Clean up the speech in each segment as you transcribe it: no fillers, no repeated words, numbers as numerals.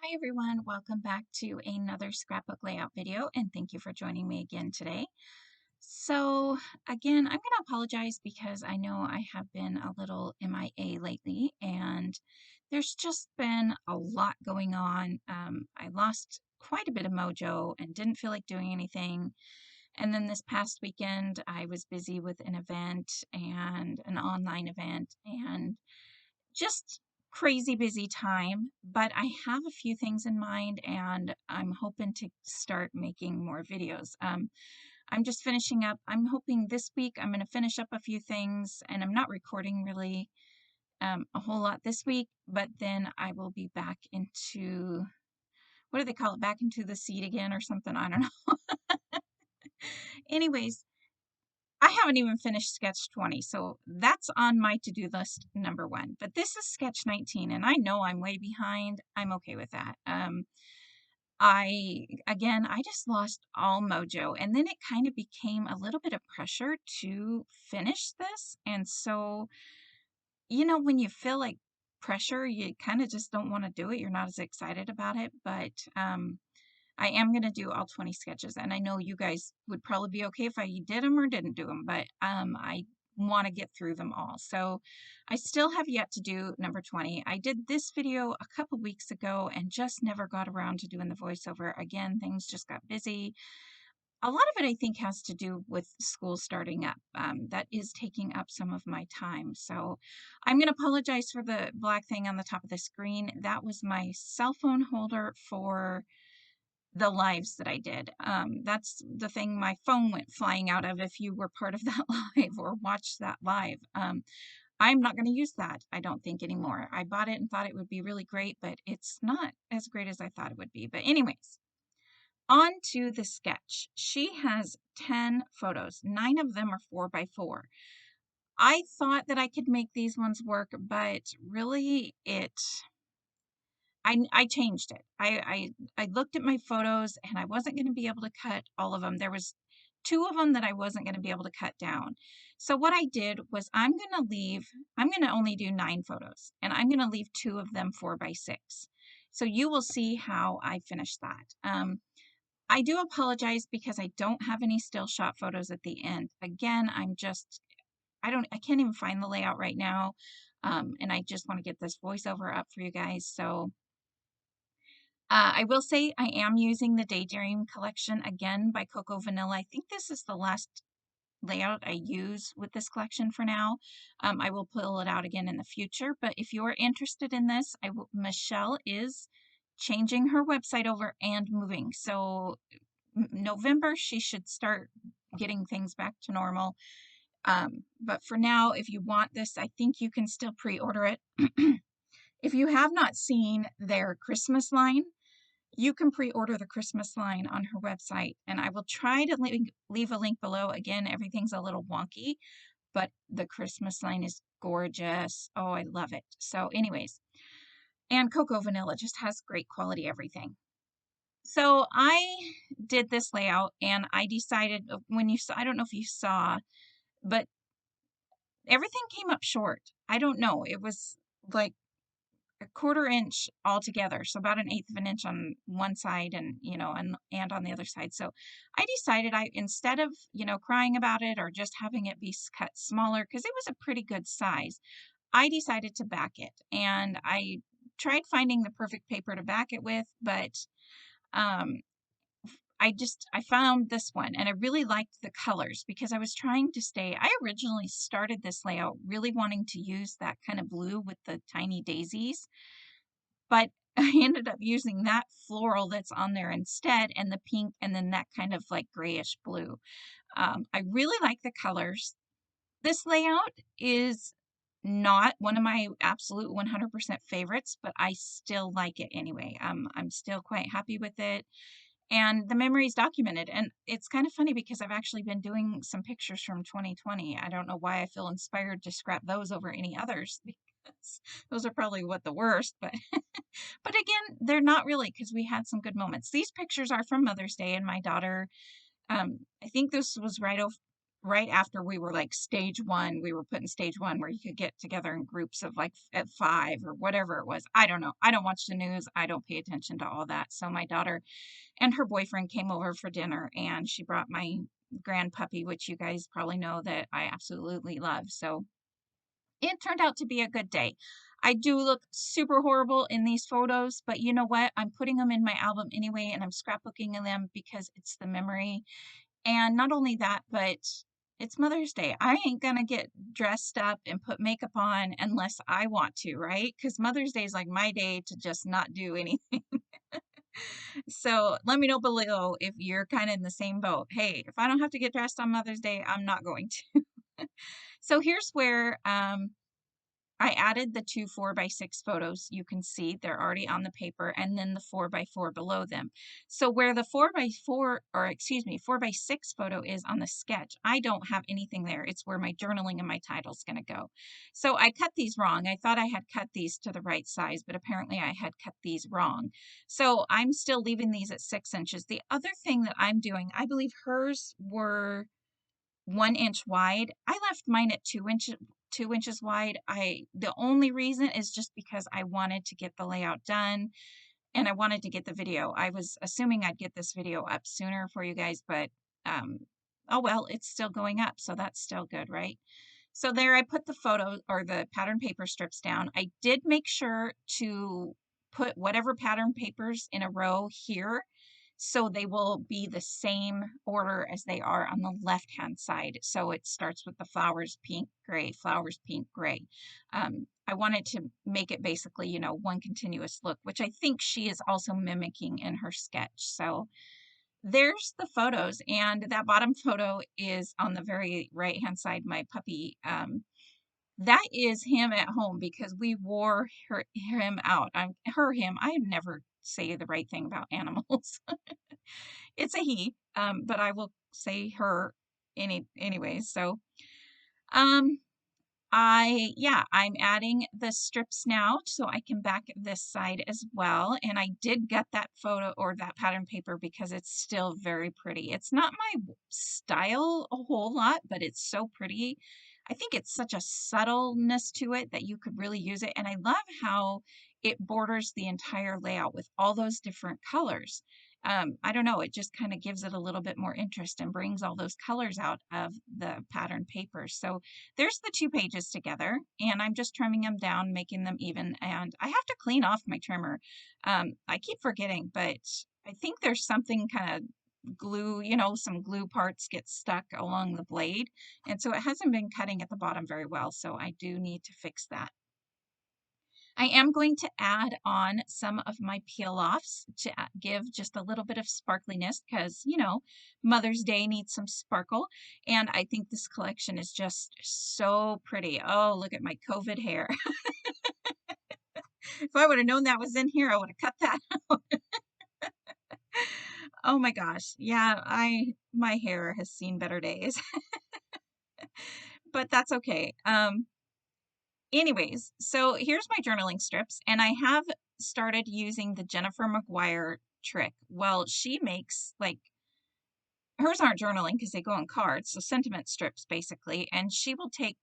Hi everyone, welcome back to another scrapbook layout video and thank you for joining me again today. So again, I'm going to apologize because I know I have been a little MIA lately and there's just been a lot going on. I lost quite a bit of mojo and didn't feel like doing anything. And then this past weekend, I was busy with an event and an online event and just crazy busy time, but I have a few things in mind and I'm hoping to start making more videos. I'm just finishing up. I'm hoping this week I'm going to finish up a few things and I'm not recording really a whole lot this week, but then I will be back into, what do they call it? Back into the seat again or something. I don't know. Anyways, I haven't even finished sketch 20, so that's on my to-do list number 1. But this is sketch 19, and I know I'm way behind. I'm okay with that. I just lost all mojo, and then it kind of became a little bit of pressure to finish this. And so, when you feel like pressure, you kind of just don't want to do it. You're not as excited about it, but I am going to do all 20 sketches, and I know you guys would probably be okay if I did them or didn't do them, but I want to get through them all. So I still have yet to do number 20. I did this video a couple weeks ago and just never got around to doing the voiceover. Again, things just got busy. A lot of it, I think, has to do with school starting up. That is taking up some of my time. So I'm going to apologize for the black thing on the top of the screen. That was my cell phone holder for the lives that I did. That's the thing my phone went flying out of if you were part of that live or watched that live. I'm not going to use that, I don't think, anymore. I bought it and thought it would be really great, but it's not as great as I thought it would be. But anyways, on to the sketch. She has 10 photos. 9 of them are 4x4. I thought that I could make these ones work, but really I changed it. I looked at my photos and I wasn't going to be able to cut all of them. There was 2 of them that I wasn't going to be able to cut down. So what I did was I'm going to only do 9 photos and I'm going to leave 2 of them 4x6. So you will see how I finish that. I do apologize because I don't have any still shot photos at the end. Again, I can't even find the layout right now. And I just want to get this voiceover up for you guys. So I will say I am using the Daydream collection again by Coco Vanilla. I think this is the last layout I use with this collection for now. I will pull it out again in the future, but if you are interested in this, Michelle is changing her website over and moving. So November, she should start getting things back to normal. But for now, if you want this, I think you can still pre-order it. If you have not seen their Christmas line, you can pre-order the Christmas line on her website, and I will try to leave a link below. Again, everything's a little wonky, but the Christmas line is gorgeous. Oh, I love it. So anyways, and Cocoa Vanilla just has great quality everything. So I did this layout, and I decided when you saw, I don't know if you saw, but everything came up short. I don't know. It was like a 1/4 inch altogether, so about 1/8 of an inch on one side and and on the other side. So I decided instead of crying about it or just having it be cut smaller, because it was a pretty good size, I decided to back it. And I tried finding the perfect paper to back it with, but um I found this one and I really liked the colors because I was trying to I originally started this layout really wanting to use that kind of blue with the tiny daisies, but I ended up using that floral that's on there instead, and the pink, and then that kind of like grayish blue. I really like the colors. This layout is not one of my absolute 100% favorites, but I still like it anyway. I'm still quite happy with it. And the memory is documented. And it's kind of funny because I've actually been doing some pictures from 2020. I don't know why I feel inspired to scrap those over any others because those are probably what the worst, but but again, they're not really because we had some good moments. These pictures are from Mother's Day and my daughter, I think this was right after we were like stage 1, we were put in stage 1 where you could get together in groups of like at 5 or whatever it was. I don't know. I don't watch the news. I don't pay attention to all that. So my daughter and her boyfriend came over for dinner and she brought my grand puppy, which you guys probably know that I absolutely love. So it turned out to be a good day. I do look super horrible in these photos, but you know what? I'm putting them in my album anyway, and I'm scrapbooking them because it's the memory. And not only that, but it's Mother's Day. I ain't gonna get dressed up and put makeup on unless I want to, right? Because Mother's Day is like my day to just not do anything. So let me know below if you're kind of in the same boat. Hey, if I don't have to get dressed on Mother's Day, I'm not going to. So here's where I added the 2 4x6 photos. You can see they're already on the paper, and then the 4x4 below them. So where the 4x4, or excuse me, 4x6 photo is on the sketch, I don't have anything there. It's where my journaling and my title's going to go. So I cut these wrong. I thought I had cut these to the right size, but apparently I had cut these wrong. So I'm still leaving these at 6 inches. The other thing that I'm doing, I believe hers were 1 inch wide. I left mine at 2 inches wide. The only reason is just because I wanted to get the layout done and I wanted to get the video. I was assuming I'd get this video up sooner for you guys, but um, oh well, it's still going up, so that's still good, right? So there I put the photo or the pattern paper strips down. I did make sure to put whatever pattern papers in a row here so they will be the same order as they are on the left hand side. So it starts with the flowers pink, gray, flowers pink, gray. I wanted to make it basically, you know, one continuous look, which I think she is also mimicking in her sketch. So there's the photos, and that bottom photo is on the very right hand side, my puppy. That is him at home because we wore him out. Him. I never say the right thing about animals. It's a he, but I will say her anyways. So, um, I'm adding the strips now so I can back this side as well. And I did get that photo or that pattern paper because it's still very pretty. It's not my style a whole lot, but it's so pretty. I think it's such a subtleness to it that you could really use it. And I love how it borders the entire layout with all those different colors. I don't know, it just kind of gives it a little bit more interest and brings all those colors out of the pattern paper. So there's the 2 pages together, and I'm just trimming them down, making them even, and I have to clean off my trimmer. I keep forgetting, but I think there's something kind of glue, you know, some glue parts get stuck along the blade, and so it hasn't been cutting at the bottom very well, so I do need to fix that. I am going to add on some of my peel-offs to give just a little bit of sparkliness because, you know, Mother's Day needs some sparkle. And I think this collection is just so pretty. Oh, look at my COVID hair. If I would have known that was in here, I would have cut that out. Oh my gosh. Yeah, my hair has seen better days, but that's okay. Anyways, so here's my journaling strips, and I have started using the Jennifer McGuire trick. Well, she makes like hers aren't journaling because they go on cards, so sentiment strips basically, and she will take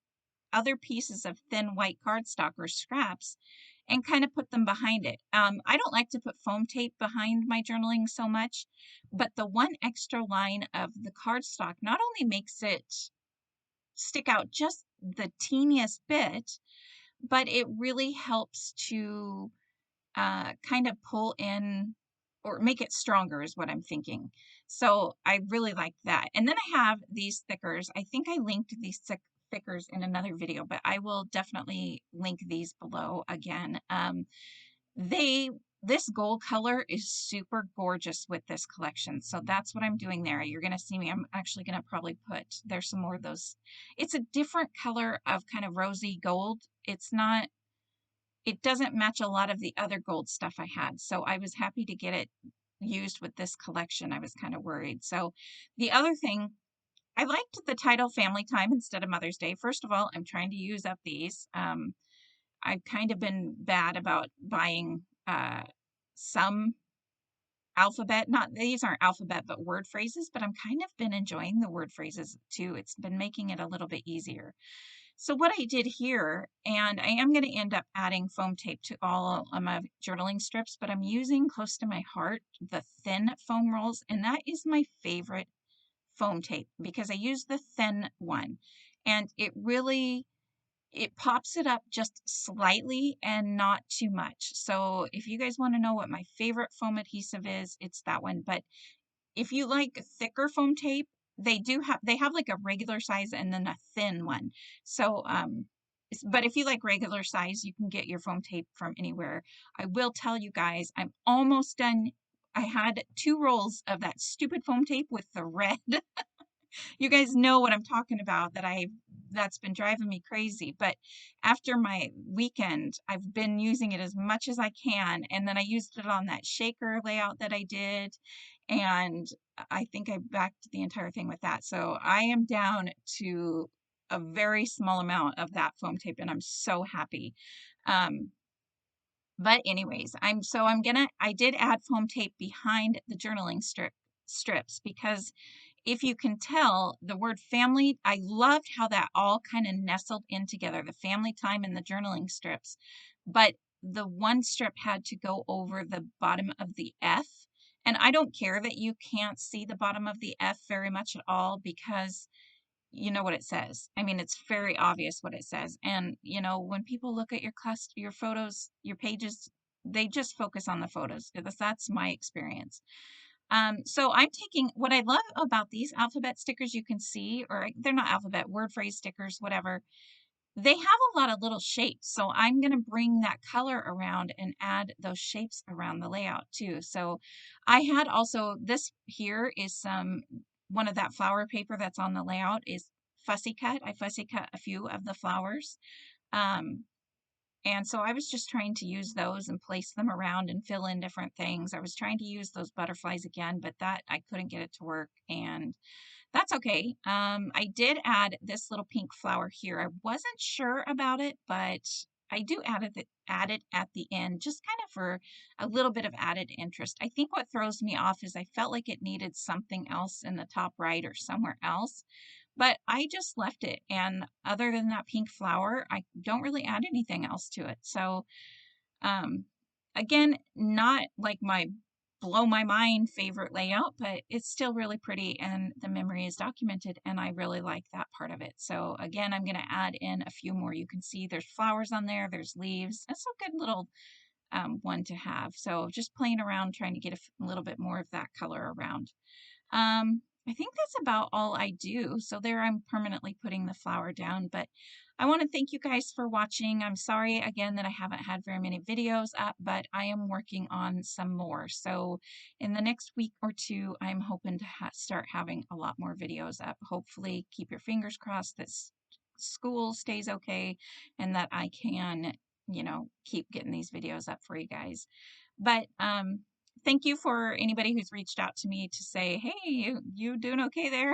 other pieces of thin white cardstock or scraps and kind of put them behind it. I don't like to put foam tape behind my journaling so much, but the one extra line of the cardstock not only makes it stick out just the teeniest bit, but it really helps to kind of pull in or make it stronger is what I'm thinking. So I really like that. And then I have these thickers. I think I linked these thickers in another video, but I will definitely link these below again. This gold color is super gorgeous with this collection. So that's what I'm doing there. You're going to see me. I'm actually going to probably there's some more of those. It's a different color of kind of rosy gold. It doesn't match a lot of the other gold stuff I had. So I was happy to get it used with this collection. I was kind of worried. So the other thing, I liked the title Family Time instead of Mother's Day. First of all, I'm trying to use up these. I've kind of been bad about buying some alphabet, not these aren't alphabet, but word phrases, but I'm kind of been enjoying the word phrases too. It's been making it a little bit easier. So what I did here, and I am going to end up adding foam tape to all of my journaling strips, but I'm using close to my heart the thin foam rolls, and that is my favorite foam tape because I use the thin one, and it pops it up just slightly and not too much. So if you guys want to know what my favorite foam adhesive is, it's that one. But if you like thicker foam tape, they have like a regular size and then a thin one. So but if you like regular size, you can get your foam tape from anywhere. I will tell you guys, I'm almost done. I had 2 rolls of that stupid foam tape with the red. You guys know what I'm talking about, that's been driving me crazy. But after my weekend, I've been using it as much as I can, and then I used it on that shaker layout that I did, and I think I backed the entire thing with that. So I am down to a very small amount of that foam tape, and I'm so happy. But anyways, I did add foam tape behind the journaling strips because if you can tell, the word family, I loved how that all kind of nestled in together, the family time and the journaling strips. But the one strip had to go over the bottom of the F. And I don't care that you can't see the bottom of the F very much at all because you know what it says. I mean, it's very obvious what it says. And, when people look at your photos, your pages, they just focus on the photos. That's my experience. So I'm taking what I love about these alphabet stickers you can see, or they're not alphabet, word phrase stickers, whatever. They have a lot of little shapes. So I'm going to bring that color around and add those shapes around the layout too. So I had also, this here is one of that flower paper that's on the layout is fussy cut. I fussy cut a few of the flowers. Um, and so I was just trying to use those and place them around and fill in different things. I was trying to use those butterflies again, but that I couldn't get it to work, and that's okay. I did add this little pink flower here. I wasn't sure about it, but I do add it at the end, just kind of for a little bit of added interest. I think what throws me off is I felt like it needed something else in the top right or somewhere else. But I just left it, and other than that pink flower, I don't really add anything else to it. So, um, again, not like my blow my mind favorite layout, but it's still really pretty and the memory is documented, and I really like that part of it. So again, I'm going to add in a few more. You can see there's flowers on there, there's leaves. That's a good little one to have. So just playing around, trying to get a little bit more of that color around. I think that's about all I do. So there I'm permanently putting the flower down, but I want to thank you guys for watching. I'm sorry again that I haven't had very many videos up, but I am working on some more. So in the next week or two, I'm hoping to start having a lot more videos up. Hopefully keep your fingers crossed that school stays okay and that I can, keep getting these videos up for you guys. But, thank you for anybody who's reached out to me to say, hey, you doing okay there?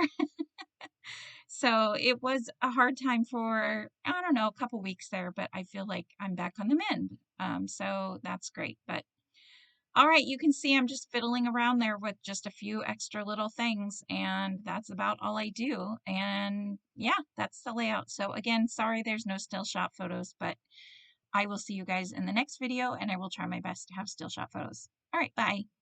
So it was a hard time for, I don't know, a couple weeks there, but I feel like I'm back on the mend. So that's great. But all right, you can see I'm just fiddling around there with just a few extra little things, and that's about all I do. And yeah, that's the layout. So again, sorry there's no still shot photos, but I will see you guys in the next video, and I will try my best to have still shot photos. All right, bye.